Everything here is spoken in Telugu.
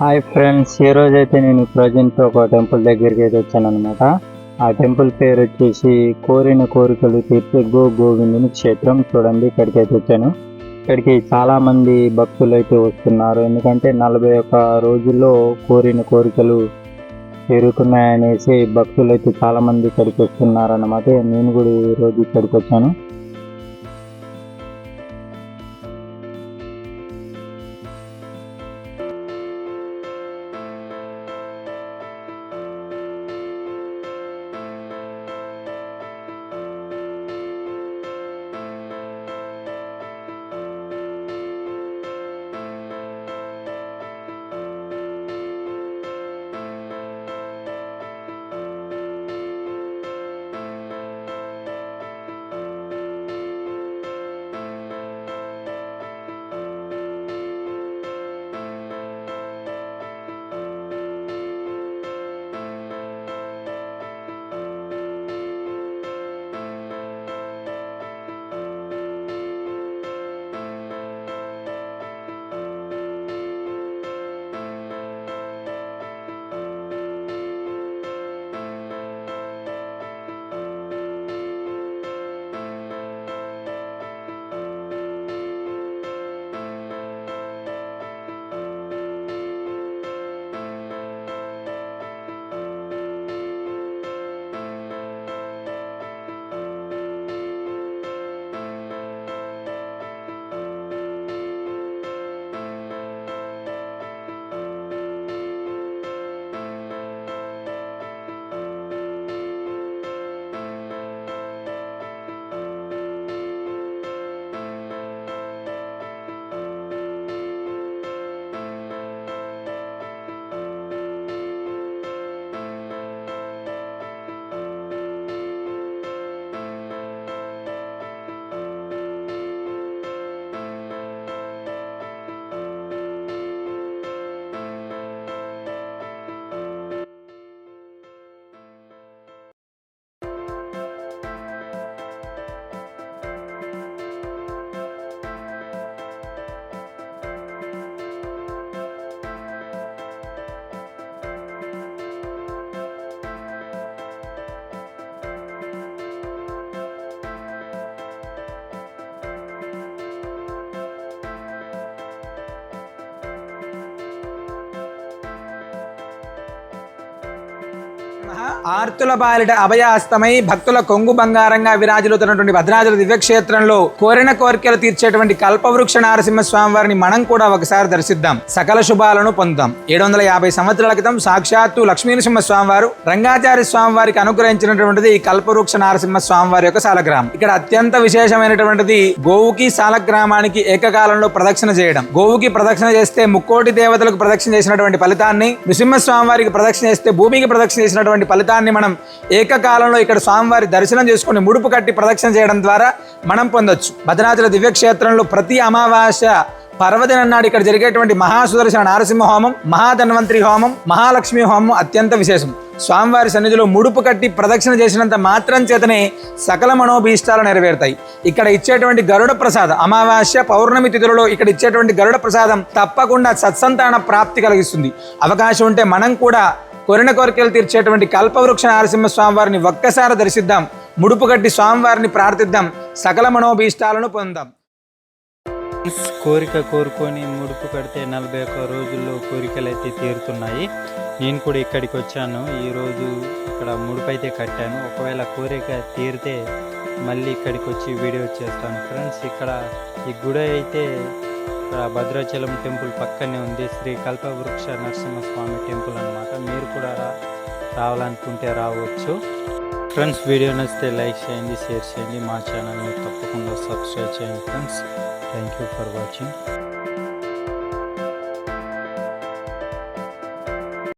హాయ్ ఫ్రెండ్స్, ఈ రోజు అయితే నేను ప్రజెంట్ ఒక టెంపుల్ దగ్గరికి అయితే వచ్చాను అనమాట. ఆ టెంపుల్ పేరు వచ్చేసి కోరిన కోరికలు తీర్చే గోవిందుని క్షేత్రం. చూడండి, ఇక్కడికి అయితే వచ్చాను. ఇక్కడికి చాలా మంది భక్తులు అయితే వస్తున్నారు. ఎందుకంటే 41 రోజుల్లో కోరిన కోరికలు తీరుతున్నాయనేసి భక్తులు అయితే చాలా మంది ఇక్కడికి వస్తున్నారు అన్నమాట. నేను కూడా ఈ రోజు ఇక్కడికి వచ్చాను. ఆర్తుల బాలిట అభయాస్తమై భక్తుల కొంగు బంగారంగా విరాజిల్లుతున్నటువంటి భద్రాచల దివ్యక్షేత్రంలో కోరిన కోరికలు తీర్చేటువంటి కల్పవృక్ష నారసింహ స్వామి వారిని మనం కూడా ఒకసారి దర్శిద్దాం, సకల శుభాలను పొందుతాం. 750 సంవత్సరాల క్రితం సాక్షాత్తు లక్ష్మీనరసింహ స్వామి వారు రంగాచార్య స్వామి వారికి అనుగ్రహించినటువంటిది ఈ కల్పవృక్ష నారసింహ స్వామి వారి యొక్క సాలగ్రామం. ఇక్కడ అత్యంత విశేషమైనటువంటిది గోవుకి సాలగ్రామానికి ఏకకాలంలో ప్రదక్షిణ చేయడం. గోవుకి ప్రదక్షిణ చేస్తే ముక్కోటి దేవతలకు ప్రదక్షిణ చేసినటువంటి ఫలితాన్ని, నృసింహస్వామి వారికి ప్రదక్షిణ చేస్తే భూమికి ప్రదక్షిణ చేసినటువంటి ఫలితాన్ని మనం ఏకకాలంలో ఇక్కడ స్వామివారి దర్శనం చేసుకుని ముడుపు కట్టి ప్రదక్షిణ చేయడం ద్వారా మనం పొందొచ్చు. భద్రాచల దివ్యక్షేత్రంలో ప్రతి అమావాస్య పర్వదినం నాడు ఇక్కడ జరిగేటువంటి మహాసుదర్శన నారసింహ హోమం, మహాధన్వంతరి హోమం, మహాలక్ష్మి హోమం అత్యంత విశేషం. స్వామివారి సన్నిధిలో ముడుపు కట్టి ప్రదక్షిణ చేసినంత మాత్రం చేతనే సకల మనోభీష్టాలు నెరవేరుతాయి. ఇక్కడ ఇచ్చేటువంటి గరుడ ప్రసాదం, అమావాస్య పౌర్ణమి తిథులలో ఇక్కడ ఇచ్చేటువంటి గరుడ ప్రసాదం తప్పకుండా సత్సంతాన ప్రాప్తి కలిగిస్తుంది. అవకాశం ఉంటే మనం కూడా కోరిన కోరికలు తీర్చేటువంటి కల్పవృక్ష నారసింహ స్వామివారిని ఒక్కసారి దర్శిద్దాం, ముడుపు కట్టి స్వామివారిని ప్రార్థిద్దాం, సకల మనోభీష్టాలను పొందాం. కోరిక కోరుకొని ముడుపు కడితే 41 రోజుల్లో కోరికలు అయితే తీరుతున్నాయి. నేను కూడా ఇక్కడికి వచ్చాను. ఈరోజు ఇక్కడ ముడుపు అయితే కట్టాను. ఒకవేళ కోరిక తీరితే మళ్ళీ ఇక్కడికి వచ్చి వీడియో చేస్తాను ఫ్రెండ్స్. ఇక్కడ ఈ గుడి అయితే ఇక్కడ భద్రాచలం టెంపుల్ పక్కనే ఉంది. శ్రీ కల్పవృక్ష నరసింహస్వామి టెంపుల్ అన్నమాట. మీరు కూడా రావాలనుకుంటే రావచ్చు ఫ్రెండ్స్. వీడియో నచ్చితే లైక్ చేయండి, షేర్ చేయండి, మా ఛానల్ని తప్పకుండా సబ్స్క్రైబ్ చేయండి friends. Thank you for watching.